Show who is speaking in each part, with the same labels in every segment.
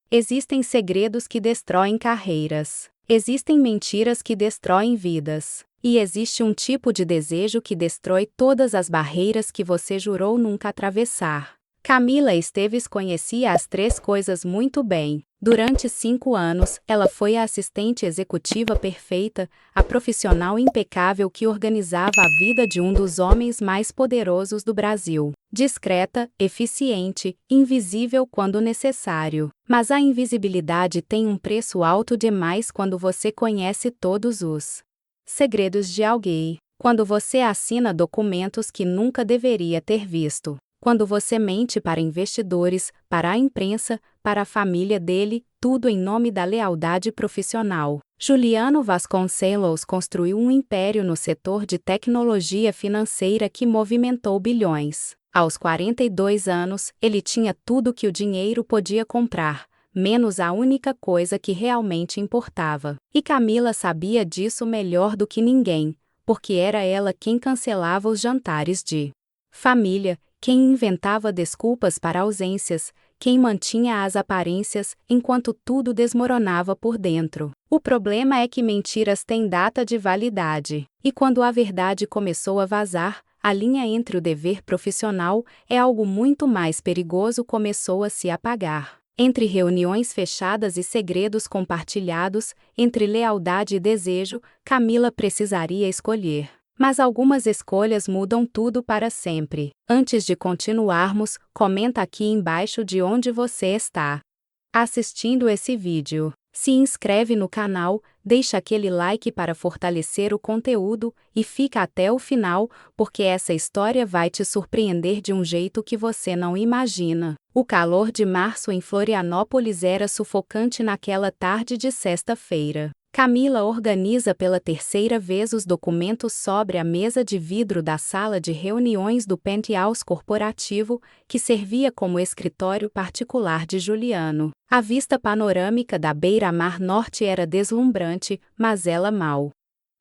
Speaker 1: Existem segredos que destroem carreiras. Existem mentiras que destroem vidas. E existe um tipo de desejo que destrói todas as barreiras que você jurou nunca atravessar. Camila Esteves conhecia as três coisas muito bem. Durante 5 anos, ela foi a assistente executiva perfeita, a profissional impecável que organizava a vida de um dos homens mais poderosos do Brasil. Discreta, eficiente, invisível quando necessário. Mas a invisibilidade tem um preço alto demais quando você conhece todos os segredos de alguém. Quando você assina documentos que nunca deveria ter visto. Quando você mente para investidores, para a imprensa, para a família dele, tudo em nome da lealdade profissional. Juliano Vasconcelos construiu um império no setor de tecnologia financeira que movimentou bilhões. Aos 42 anos, ele tinha tudo que o dinheiro podia comprar, menos a única coisa que realmente importava. E Camila sabia disso melhor do que ninguém, porque era ela quem cancelava os jantares de família, quem inventava desculpas para ausências, quem mantinha as aparências enquanto tudo desmoronava por dentro. O problema é que mentiras têm data de validade, e quando a verdade começou a vazar, a linha entre o dever profissional e algo muito mais perigoso começou a se apagar. Entre reuniões fechadas e segredos compartilhados, entre lealdade e desejo, Camila precisaria escolher. Mas algumas escolhas mudam tudo para sempre. Antes de continuarmos, comenta aqui embaixo de onde você está assistindo esse vídeo. Se inscreve no canal, deixa aquele like para fortalecer o conteúdo e fica até o final, porque essa história vai te surpreender de um jeito que você não imagina. O calor de março em Florianópolis era sufocante naquela tarde de sexta-feira. Camila organiza pela terceira vez os documentos sobre a mesa de vidro da sala de reuniões do penthouse corporativo, que servia como escritório particular de Juliano. A vista panorâmica da beira-mar norte era deslumbrante, mas ela mal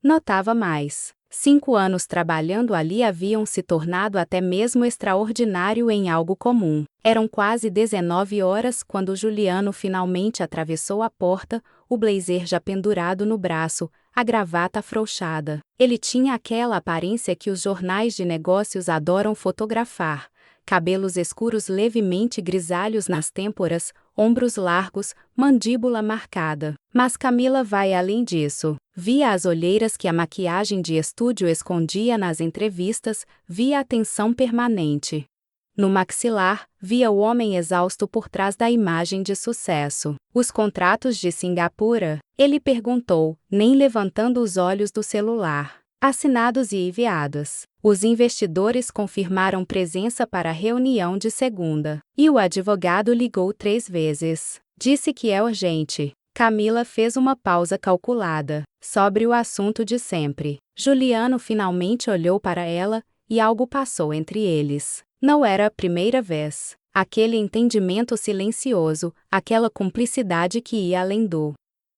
Speaker 1: notava mais. 5 anos trabalhando ali haviam se tornado até mesmo extraordinário em algo comum. Eram quase 19 horas quando Juliano finalmente atravessou a porta, o blazer já pendurado no braço, a gravata afrouxada. Ele tinha aquela aparência que os jornais de negócios adoram fotografar. Cabelos escuros levemente grisalhos nas têmporas, ombros largos, mandíbula marcada. Mas Camila vai além disso. Via as olheiras que a maquiagem de estúdio escondia nas entrevistas, via a tensão permanente no maxilar, via o homem exausto por trás da imagem de sucesso. Os contratos de Singapura? Ele perguntou, nem levantando os olhos do celular. Assinados e enviados. Os investidores confirmaram presença para a reunião de segunda. E o advogado ligou 3 vezes. Disse que é urgente. Camila fez uma pausa calculada, sobre o assunto de sempre. Juliano finalmente olhou para ela, e algo passou entre eles. Não era a primeira vez. Aquele entendimento silencioso, aquela cumplicidade que ia além do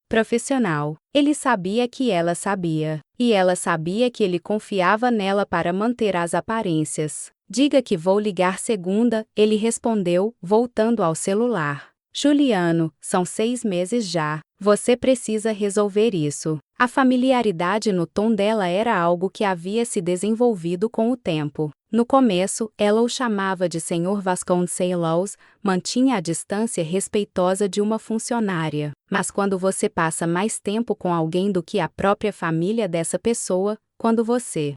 Speaker 1: profissional. Ele sabia que ela sabia. E ela sabia que ele confiava nela para manter as aparências. Diga que vou ligar segunda, ele respondeu, voltando ao celular. Juliano, são 6 meses já. Você precisa resolver isso. A familiaridade no tom dela era algo que havia se desenvolvido com o tempo. No começo, ela o chamava de Sr. Vasconcelos, mantinha a distância respeitosa de uma funcionária. Mas quando você passa mais tempo com alguém do que a própria família dessa pessoa, quando você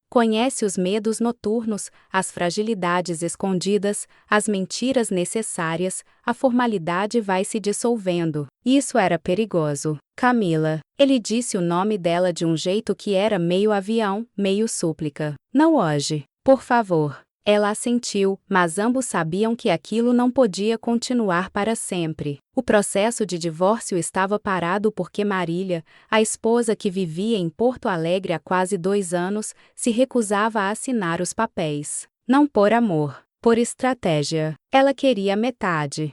Speaker 1: conhece os medos noturnos, as fragilidades escondidas, as mentiras necessárias, a formalidade vai se dissolvendo. Isso era perigoso. Camila. Ele disse o nome dela de um jeito que era meio avião, meio súplica. Não hoje. Por favor. Ela assentiu, mas ambos sabiam que aquilo não podia continuar para sempre. O processo de divórcio estava parado porque Marília, a esposa que vivia em Porto Alegre há quase 2 anos, se recusava a assinar os papéis. Não por amor, por estratégia. Ela queria metade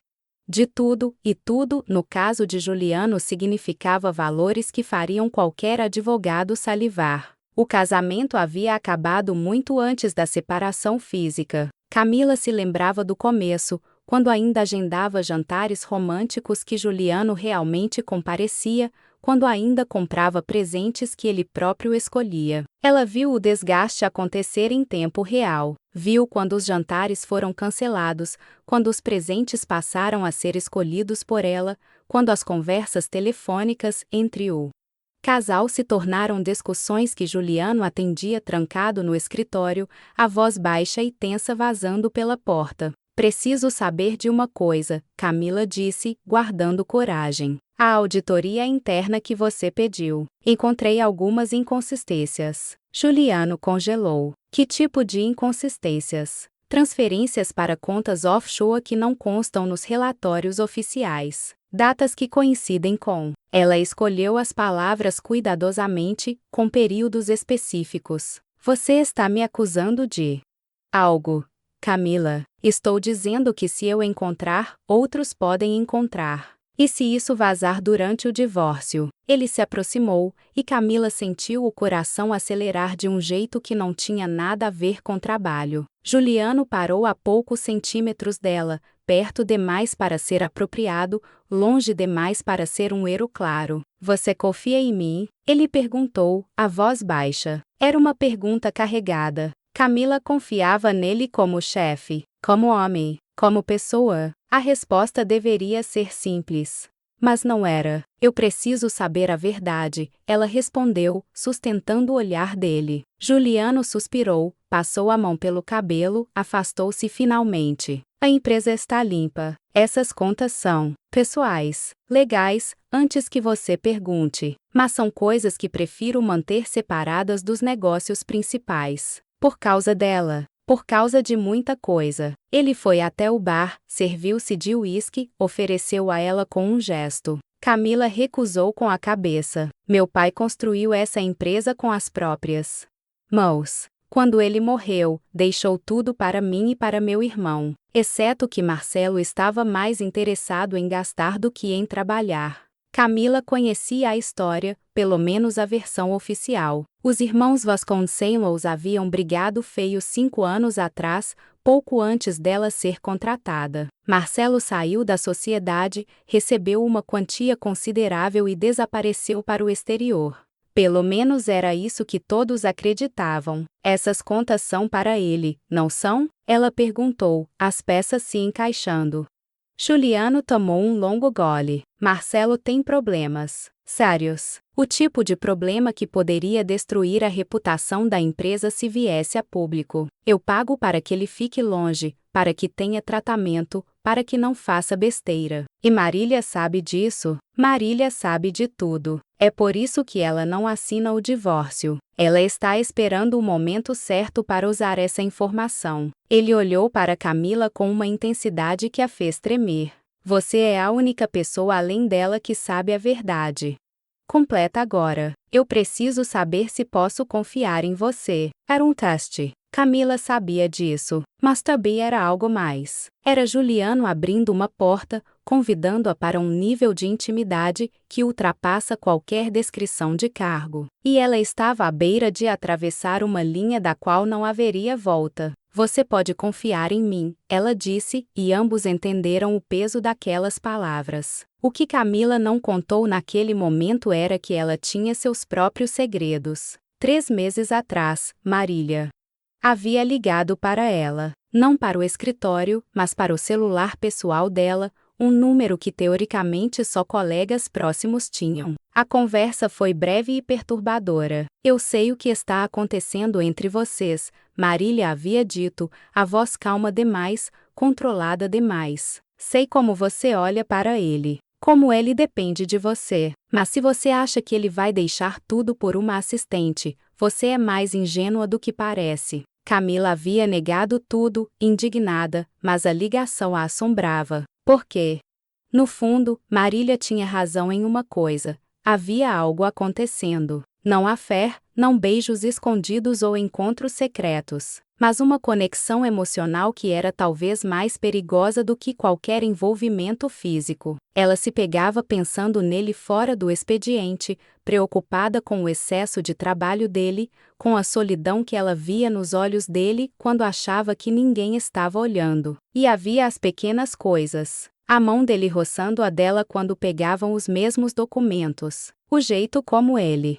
Speaker 1: de tudo, e tudo, no caso de Juliano, significava valores que fariam qualquer advogado salivar. O casamento havia acabado muito antes da separação física. Camila se lembrava do começo, quando ainda agendava jantares românticos que Juliano realmente comparecia, quando ainda comprava presentes que ele próprio escolhia. Ela viu o desgaste acontecer em tempo real, viu quando os jantares foram cancelados, quando os presentes passaram a ser escolhidos por ela, quando as conversas telefônicas entre o casal se tornaram discussões que Juliano atendia trancado no escritório, a voz baixa e tensa vazando pela porta. Preciso saber de uma coisa, Camila disse, guardando coragem. A auditoria interna que você pediu. Encontrei algumas inconsistências. Juliano congelou. Que tipo de inconsistências? Transferências para contas offshore que não constam nos relatórios oficiais. Datas que coincidem com. Ela escolheu as palavras cuidadosamente, com períodos específicos. Você está me acusando de algo. Camila, estou dizendo que se eu encontrar, outros podem encontrar. E se isso vazar durante o divórcio? Ele se aproximou, e Camila sentiu o coração acelerar de um jeito que não tinha nada a ver com trabalho. Juliano parou a poucos centímetros dela, perto demais para ser apropriado, longe demais para ser um erro claro. Você confia em mim? Ele perguntou, a voz baixa. Era uma pergunta carregada. Camila confiava nele como chefe, como homem, como pessoa. A resposta deveria ser simples. Mas não era. Eu preciso saber a verdade, ela respondeu, sustentando o olhar dele. Juliano suspirou, passou a mão pelo cabelo, afastou-se finalmente. A empresa está limpa. Essas contas são pessoais, legais, antes que você pergunte. Mas são coisas que prefiro manter separadas dos negócios principais. Por causa dela. Por causa de muita coisa. Ele foi até o bar, serviu-se de uísque, ofereceu a ela com um gesto. Camila recusou com a cabeça. Meu pai construiu essa empresa com as próprias mãos. Quando ele morreu, deixou tudo para mim e para meu irmão. Exceto que Marcelo estava mais interessado em gastar do que em trabalhar. Camila conhecia a história, pelo menos a versão oficial. Os irmãos Vasconcelos haviam brigado feio 5 anos atrás, pouco antes dela ser contratada. Marcelo saiu da sociedade, recebeu uma quantia considerável e desapareceu para o exterior. Pelo menos era isso que todos acreditavam. Essas contas são para ele, não são? Ela perguntou, as peças se encaixando. Juliano tomou um longo gole. Marcelo tem problemas sérios. O tipo de problema que poderia destruir a reputação da empresa se viesse a público. Eu pago para que ele fique longe, para que tenha tratamento, para que não faça besteira. E Marília sabe disso. Marília sabe de tudo. É por isso que ela não assina o divórcio. Ela está esperando o momento certo para usar essa informação. Ele olhou para Camila com uma intensidade que a fez tremer. Você é a única pessoa além dela que sabe a verdade. Completa agora. Eu preciso saber se posso confiar em você. Era um teste. Camila sabia disso, mas também era algo mais. Era Juliano abrindo uma porta, convidando-a para um nível de intimidade que ultrapassa qualquer descrição de cargo. E ela estava à beira de atravessar uma linha da qual não haveria volta. Você pode confiar em mim, ela disse, e ambos entenderam o peso daquelas palavras. O que Camila não contou naquele momento era que ela tinha seus próprios segredos. 3 meses atrás, Marília havia ligado para ela, não para o escritório, mas para o celular pessoal dela, um número que teoricamente só colegas próximos tinham. A conversa foi breve e perturbadora. Eu sei o que está acontecendo entre vocês, Marília havia dito, a voz calma demais, controlada demais. Sei como você olha para ele. Como ele depende de você. Mas se você acha que ele vai deixar tudo por uma assistente, você é mais ingênua do que parece. Camila havia negado tudo, indignada, mas a ligação a assombrava. Por quê? No fundo, Marília tinha razão em uma coisa. Havia algo acontecendo. Não affair, não beijos escondidos ou encontros secretos. mas uma conexão emocional que era talvez mais perigosa do que qualquer envolvimento físico. Ela se pegava pensando nele fora do expediente, preocupada com o excesso de trabalho dele, com a solidão que ela via nos olhos dele quando achava que ninguém estava olhando. E havia as pequenas coisas. A mão dele roçando a dela quando pegavam os mesmos documentos. O jeito como ele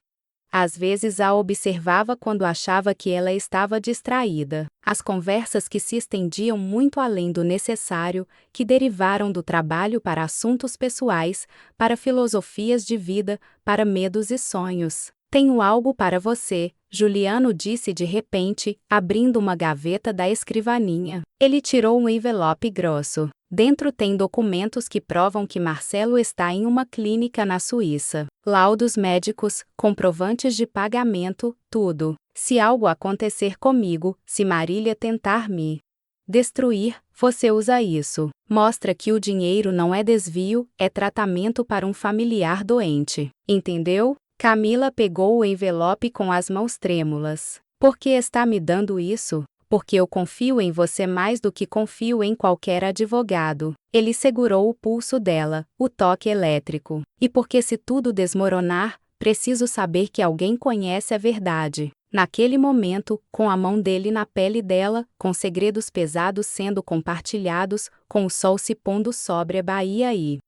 Speaker 1: às vezes a observava quando achava que ela estava distraída. As conversas que se estendiam muito além do necessário, que derivaram do trabalho para assuntos pessoais, para filosofias de vida, para medos e sonhos. Tenho algo para você, Juliano disse de repente, abrindo uma gaveta da escrivaninha. Ele tirou um envelope grosso. Dentro tem documentos que provam que Marcelo está em uma clínica na Suíça. Laudos médicos, comprovantes de pagamento, tudo. Se algo acontecer comigo, se Marília tentar me destruir, você usa isso. Mostra que o dinheiro não é desvio, é tratamento para um familiar doente. Entendeu? Camila pegou o envelope com as mãos trêmulas. Por que está me dando isso? Porque eu confio em você mais do que confio em qualquer advogado. Ele segurou o pulso dela, o toque elétrico. E porque se tudo desmoronar, preciso saber que alguém conhece a verdade. Naquele momento, com a mão dele na pele dela, com segredos pesados sendo compartilhados, com o sol se pondo sobre a baía e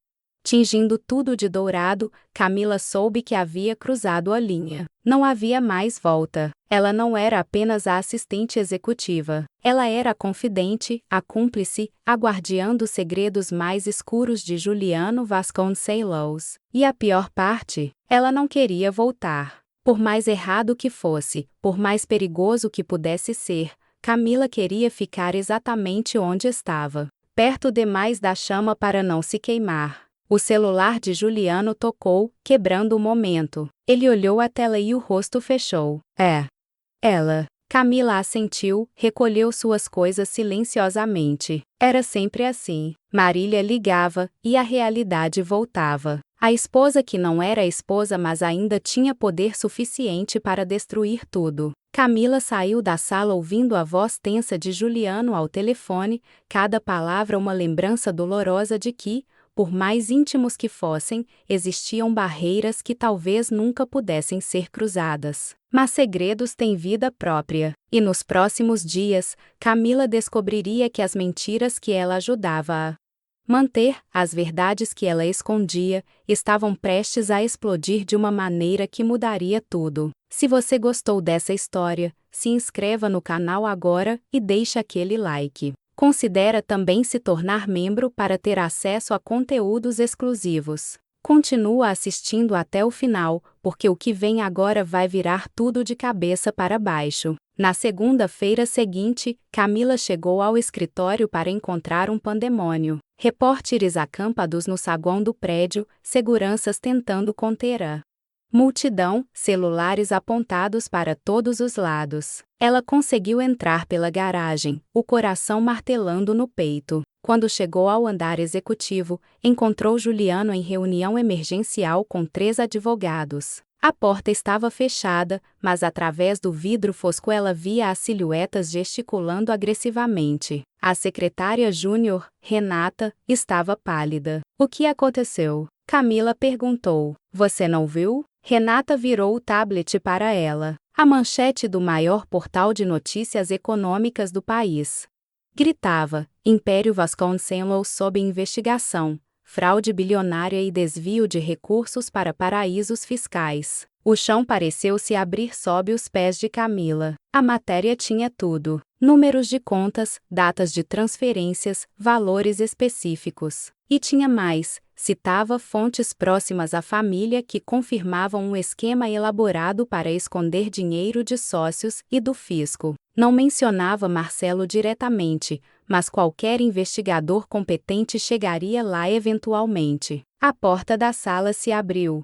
Speaker 1: tingindo tudo de dourado, Camila soube que havia cruzado a linha. Não havia mais volta. Ela não era apenas a assistente executiva. Ela era a confidente, a cúmplice, a guardiã dos segredos mais escuros de Juliano Vasconcelos. E a pior parte, ela não queria voltar. Por mais errado que fosse, por mais perigoso que pudesse ser, Camila queria ficar exatamente onde estava, perto demais da chama para não se queimar. O celular de Juliano tocou, quebrando o momento. Ele olhou a tela e o rosto fechou. É. Ela. Camila assentiu, recolheu suas coisas silenciosamente. Era sempre assim. Marília ligava, e a realidade voltava. A esposa que não era a esposa mas ainda tinha poder suficiente para destruir tudo. Camila saiu da sala ouvindo a voz tensa de Juliano ao telefone, cada palavra uma lembrança dolorosa de que, por mais íntimos que fossem, existiam barreiras que talvez nunca pudessem ser cruzadas. Mas segredos têm vida própria, e nos próximos dias, Camila descobriria que as mentiras que ela ajudava a manter, as verdades que ela escondia, estavam prestes a explodir de uma maneira que mudaria tudo. Se você gostou dessa história, se inscreva no canal agora e deixe aquele like. Considera também se tornar membro para ter acesso a conteúdos exclusivos. Continua assistindo até o final, porque o que vem agora vai virar tudo de cabeça para baixo. Na segunda-feira seguinte, Camila chegou ao escritório para encontrar um pandemônio. Repórteres acampados no saguão do prédio, seguranças tentando conter a multidão, celulares apontados para todos os lados. Ela conseguiu entrar pela garagem, o coração martelando no peito. Quando chegou ao andar executivo, encontrou Juliano em reunião emergencial com 3 advogados. A porta estava fechada, mas através do vidro fosco ela via as silhuetas gesticulando agressivamente. A secretária júnior, Renata, estava pálida. O que aconteceu? Camila perguntou. Você não viu? Renata virou o tablet para ela. A manchete do maior portal de notícias econômicas do país gritava: Império Vasconcelos sob investigação, fraude bilionária e desvio de recursos para paraísos fiscais. O chão pareceu se abrir sob os pés de Camila. A matéria tinha tudo: números de contas, datas de transferências, valores específicos. E tinha mais, citava fontes próximas à família que confirmavam um esquema elaborado para esconder dinheiro de sócios e do fisco. Não mencionava Marcelo diretamente, mas qualquer investigador competente chegaria lá eventualmente. A porta da sala se abriu.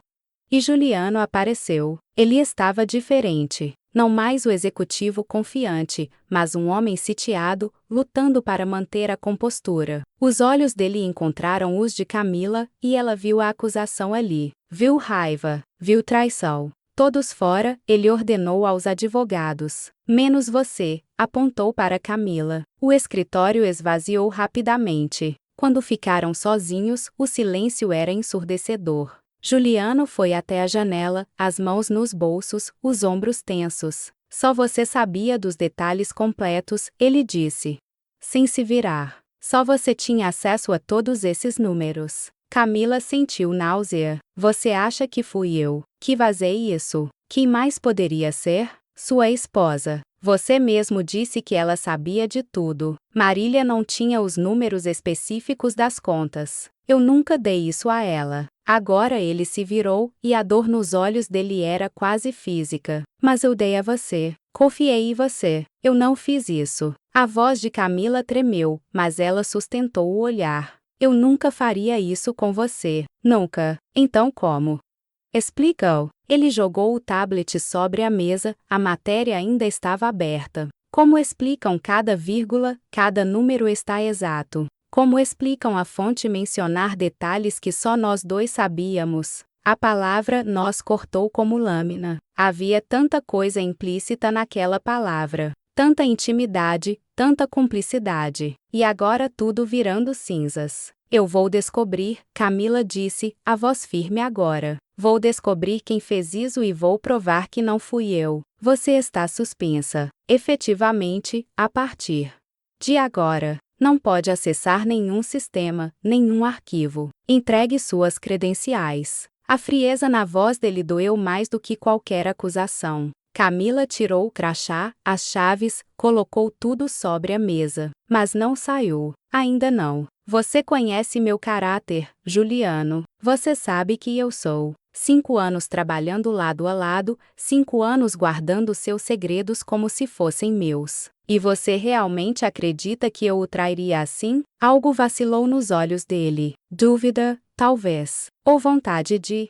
Speaker 1: E Juliano apareceu. Ele estava diferente. Não mais o executivo confiante, mas um homem sitiado, lutando para manter a compostura. Os olhos dele encontraram os de Camila, e ela viu a acusação ali. Viu raiva, viu traição. Todos fora, ele ordenou aos advogados. Menos você, apontou para Camila. O escritório esvaziou rapidamente. Quando ficaram sozinhos, o silêncio era ensurdecedor. Juliano foi até a janela, as mãos nos bolsos, os ombros tensos. Só você sabia dos detalhes completos, ele disse. Sem se virar. Só você tinha acesso a todos esses números. Camila sentiu náusea. Você acha que fui eu que vazei isso? Quem mais poderia ser? Sua esposa. Você mesmo disse que ela sabia de tudo. Marília não tinha os números específicos das contas. Eu nunca dei isso a ela. Agora ele se virou, e a dor nos olhos dele era quase física. Mas eu dei a você. Confiei em você. Eu não fiz isso. A voz de Camila tremeu, mas ela sustentou o olhar. Eu nunca faria isso com você. Nunca. Então como? Explica-o. Ele jogou o tablet sobre a mesa, a matéria ainda estava aberta. Como explicam cada vírgula, cada número está exato. Como explicam a fonte mencionar detalhes que só nós dois sabíamos? A palavra nós cortou como lâmina. Havia tanta coisa implícita naquela palavra. Tanta intimidade, tanta cumplicidade. E agora tudo virando cinzas. Eu vou descobrir, Camila disse, a voz firme agora. Vou descobrir quem fez isso e vou provar que não fui eu. Você está suspensa. Efetivamente, a partir de agora, não pode acessar nenhum sistema, nenhum arquivo. Entregue suas credenciais. A frieza na voz dele doeu mais do que qualquer acusação. Camila tirou o crachá, as chaves, colocou tudo sobre a mesa. Mas não saiu. Ainda não. Você conhece meu caráter, Juliano. Você sabe que eu sou. 5 anos trabalhando lado a lado, 5 anos guardando seus segredos como se fossem meus. E você realmente acredita que eu o trairia assim? Algo vacilou nos olhos dele. Dúvida, talvez. Ou vontade de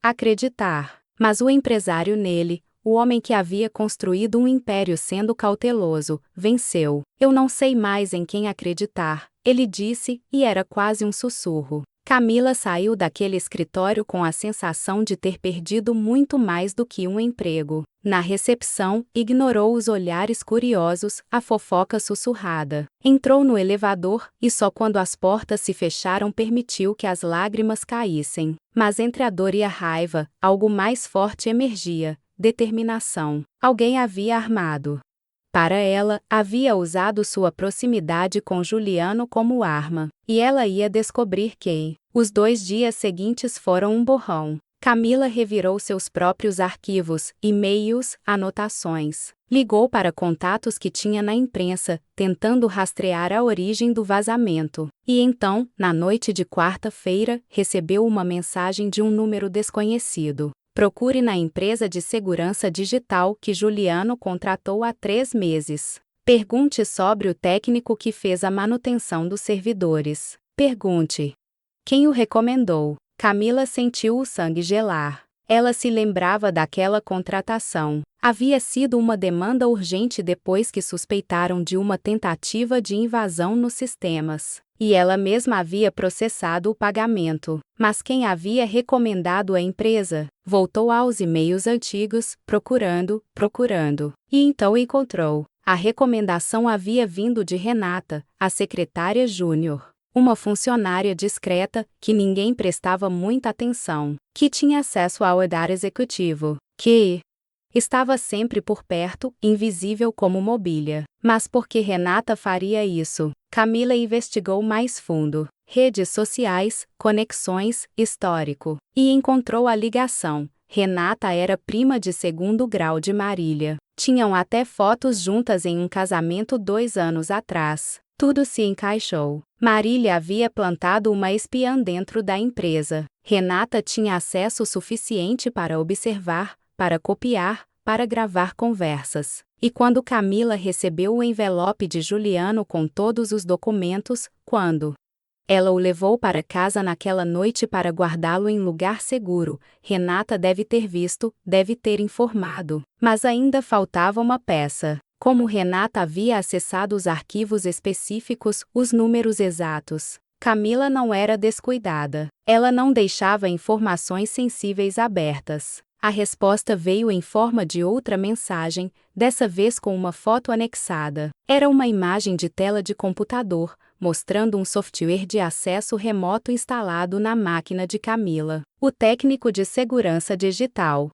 Speaker 1: acreditar. Mas o empresário nele, o homem que havia construído um império sendo cauteloso, venceu. Eu não sei mais em quem acreditar, ele disse, e era quase um sussurro. Camila saiu daquele escritório com a sensação de ter perdido muito mais do que um emprego. Na recepção, ignorou os olhares curiosos, a fofoca sussurrada. Entrou no elevador, e só quando as portas se fecharam permitiu que as lágrimas caíssem. Mas entre a dor e a raiva, algo mais forte emergia. Determinação. Alguém havia armado. Para ela, havia usado sua proximidade com Juliano como arma. E ela ia descobrir quem. Os 2 dias seguintes foram um borrão. Camila revirou seus próprios arquivos, e-mails, anotações. Ligou para contatos que tinha na imprensa, tentando rastrear a origem do vazamento. E então, na noite de quarta-feira, recebeu uma mensagem de um número desconhecido. Procure na empresa de segurança digital que Juliano contratou há 3 meses. Pergunte sobre o técnico que fez a manutenção dos servidores. Pergunte quem o recomendou. Camila sentiu o sangue gelar. Ela se lembrava daquela contratação. Havia sido uma demanda urgente depois que suspeitaram de uma tentativa de invasão nos sistemas. E ela mesma havia processado o pagamento. Mas quem havia recomendado a empresa? Voltou aos e-mails antigos, procurando. E então encontrou. A recomendação havia vindo de Renata, a secretária júnior. Uma funcionária discreta, que ninguém prestava muita atenção, que tinha acesso ao radar executivo, que estava sempre por perto, invisível como mobília. Mas por que Renata faria isso? Camila investigou mais fundo. Redes sociais, conexões, histórico. E encontrou a ligação. Renata era prima de 2º grau de Marília. Tinham até fotos juntas em um casamento 2 anos atrás. Tudo se encaixou. Marília havia plantado uma espiã dentro da empresa. Renata tinha acesso suficiente para observar, para copiar, para gravar conversas. E quando Camila recebeu o envelope de Juliano com todos os documentos, quando ela o levou para casa naquela noite para guardá-lo em lugar seguro, Renata deve ter visto, deve ter informado. Mas ainda faltava uma peça. Como Renata havia acessado os arquivos específicos, os números exatos. Camila não era descuidada. Ela não deixava informações sensíveis abertas. A resposta veio em forma de outra mensagem, dessa vez com uma foto anexada. Era uma imagem de tela de computador, mostrando um software de acesso remoto instalado na máquina de Camila. O técnico de segurança digital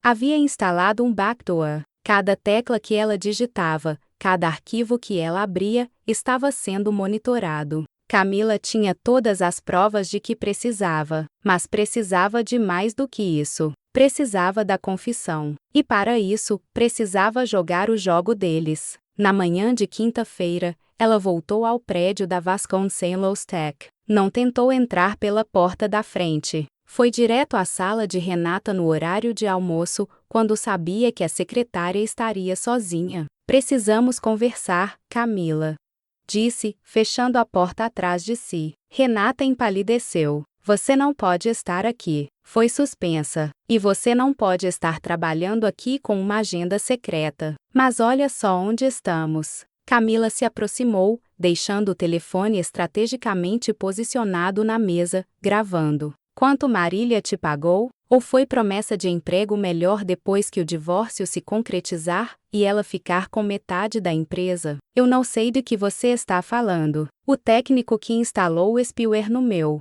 Speaker 1: havia instalado um backdoor. Cada tecla que ela digitava, cada arquivo que ela abria, estava sendo monitorado. Camila tinha todas as provas de que precisava, mas precisava de mais do que isso. Precisava da confissão. E para isso, precisava jogar o jogo deles. Na manhã de quinta-feira, ela voltou ao prédio da Vasconcelos Tech. Não tentou entrar pela porta da frente. Foi direto à sala de Renata no horário de almoço, quando sabia que a secretária estaria sozinha. Precisamos conversar, Camila, disse, fechando a porta atrás de si. Renata empalideceu. Você não pode estar aqui. Foi suspensa. E você não pode estar trabalhando aqui com uma agenda secreta. Mas olha só onde estamos. Camila se aproximou, deixando o telefone estrategicamente posicionado na mesa, gravando. Quanto Marília te pagou? Ou foi promessa de emprego melhor depois que o divórcio se concretizar e ela ficar com metade da empresa? Eu não sei de que você está falando. O técnico que instalou o spyware no meu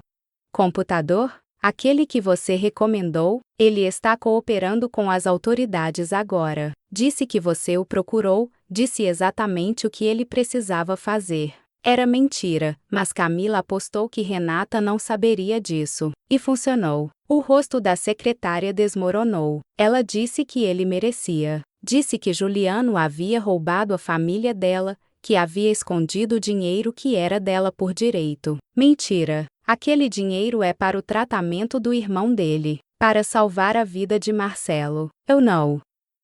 Speaker 1: computador? Aquele que você recomendou? Ele está cooperando com as autoridades agora. Disse que você o procurou, disse exatamente o que ele precisava fazer. Era mentira, mas Camila apostou que Renata não saberia disso. E funcionou. O rosto da secretária desmoronou. Ela disse que ele merecia. Disse que Juliano havia roubado a família dela, que havia escondido o dinheiro que era dela por direito. Mentira. Aquele dinheiro é para o tratamento do irmão dele, para salvar a vida de Marcelo. Eu não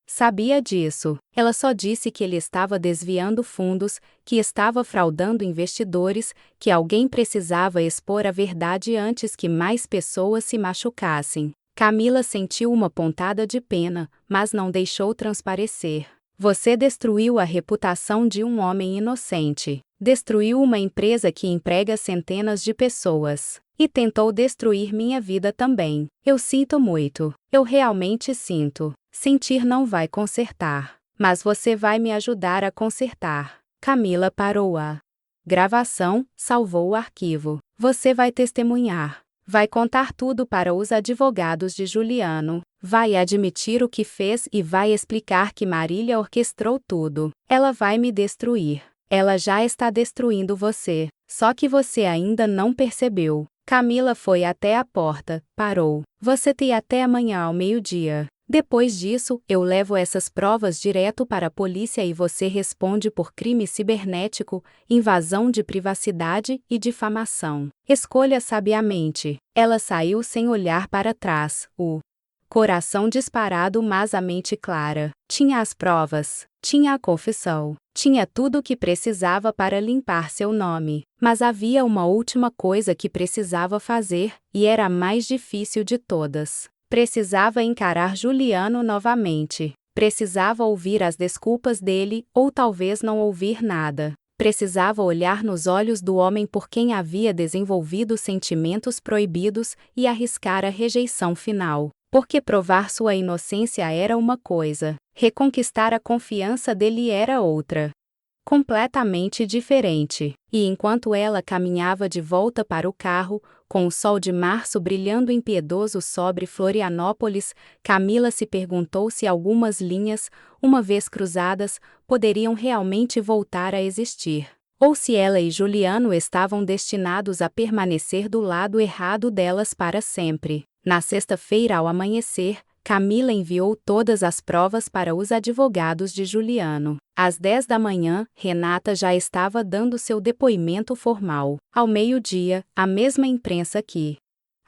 Speaker 1: sabia disso. Ela só disse que ele estava desviando fundos, que estava fraudando investidores, que alguém precisava expor a verdade antes que mais pessoas se machucassem. Camila sentiu uma pontada de pena, mas não deixou transparecer. Você destruiu a reputação de um homem inocente. Destruiu uma empresa que emprega centenas de pessoas. E tentou destruir minha vida também. Eu sinto muito. Eu realmente sinto. Sentir não vai consertar. Mas você vai me ajudar a consertar. Camila parou a gravação, salvou o arquivo. Você vai testemunhar. Vai contar tudo para os advogados de Juliano. Vai admitir o que fez e vai explicar que Marília orquestrou tudo. Ela vai me destruir. Ela já está destruindo você. Só que você ainda não percebeu. Camila foi até a porta, parou. Você tem até amanhã ao meio-dia. Depois disso, eu levo essas provas direto para a polícia e você responde por crime cibernético, invasão de privacidade e difamação. Escolha sabiamente. Ela saiu sem olhar para trás, o coração disparado mas a mente clara. Tinha as provas, tinha a confissão, tinha tudo o que precisava para limpar seu nome. Mas havia uma última coisa que precisava fazer, e era a mais difícil de todas. Precisava encarar Juliano novamente. Precisava ouvir as desculpas dele, ou talvez não ouvir nada. Precisava olhar nos olhos do homem por quem havia desenvolvido sentimentos proibidos e arriscar a rejeição final. Porque provar sua inocência era uma coisa, reconquistar a confiança dele era outra. Completamente diferente. E enquanto ela caminhava de volta para o carro, com o sol de março brilhando impiedoso sobre Florianópolis, Camila se perguntou se algumas linhas, uma vez cruzadas, poderiam realmente voltar a existir. Ou se ela e Juliano estavam destinados a permanecer do lado errado delas para sempre. Na sexta-feira ao amanhecer, Camila enviou todas as provas para os advogados de Juliano. Às 10 da manhã, Renata já estava dando seu depoimento formal. Ao meio-dia, a mesma imprensa que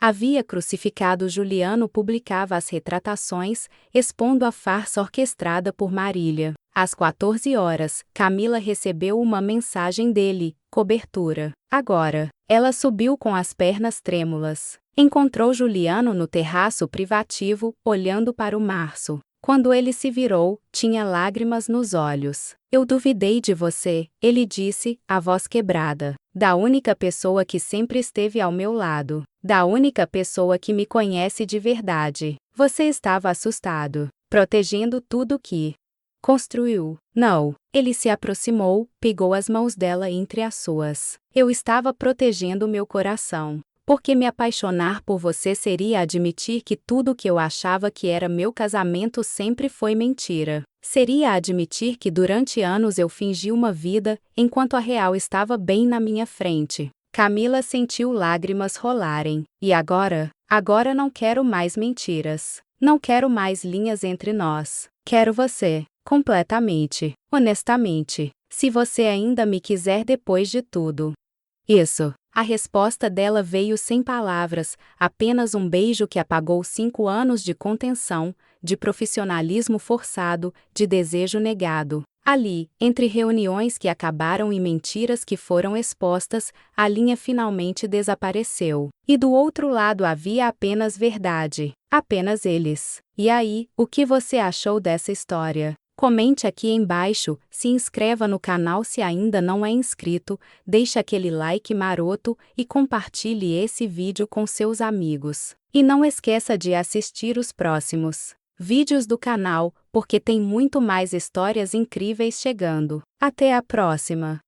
Speaker 1: havia crucificado Juliano publicava as retratações, expondo a farsa orquestrada por Marília. Às 14 horas, Camila recebeu uma mensagem dele, cobertura. Agora, ela subiu com as pernas trêmulas. Encontrou Juliano no terraço privativo, olhando para o março. Quando ele se virou, tinha lágrimas nos olhos. Eu duvidei de você, ele disse, a voz quebrada. Da única pessoa que sempre esteve ao meu lado. Da única pessoa que me conhece de verdade. Você estava assustado, protegendo tudo que construiu. Não. Ele se aproximou, pegou as mãos dela entre as suas. Eu estava protegendo meu coração. Porque me apaixonar por você seria admitir que tudo que eu achava que era meu casamento sempre foi mentira. Seria admitir que durante anos eu fingi uma vida, enquanto a real estava bem na minha frente. Camila sentiu lágrimas rolarem. E agora? Agora não quero mais mentiras. Não quero mais linhas entre nós. Quero você. Completamente. Honestamente. Se você ainda me quiser depois de tudo. Isso. A resposta dela veio sem palavras, apenas um beijo que apagou 5 anos de contenção, de profissionalismo forçado, de desejo negado. Ali, entre reuniões que acabaram e mentiras que foram expostas, a linha finalmente desapareceu. E do outro lado havia apenas verdade. Apenas eles. E aí, o que você achou dessa história? Comente aqui embaixo, se inscreva no canal se ainda não é inscrito, deixe aquele like maroto e compartilhe esse vídeo com seus amigos. E não esqueça de assistir os próximos vídeos do canal, porque tem muito mais histórias incríveis chegando. Até a próxima!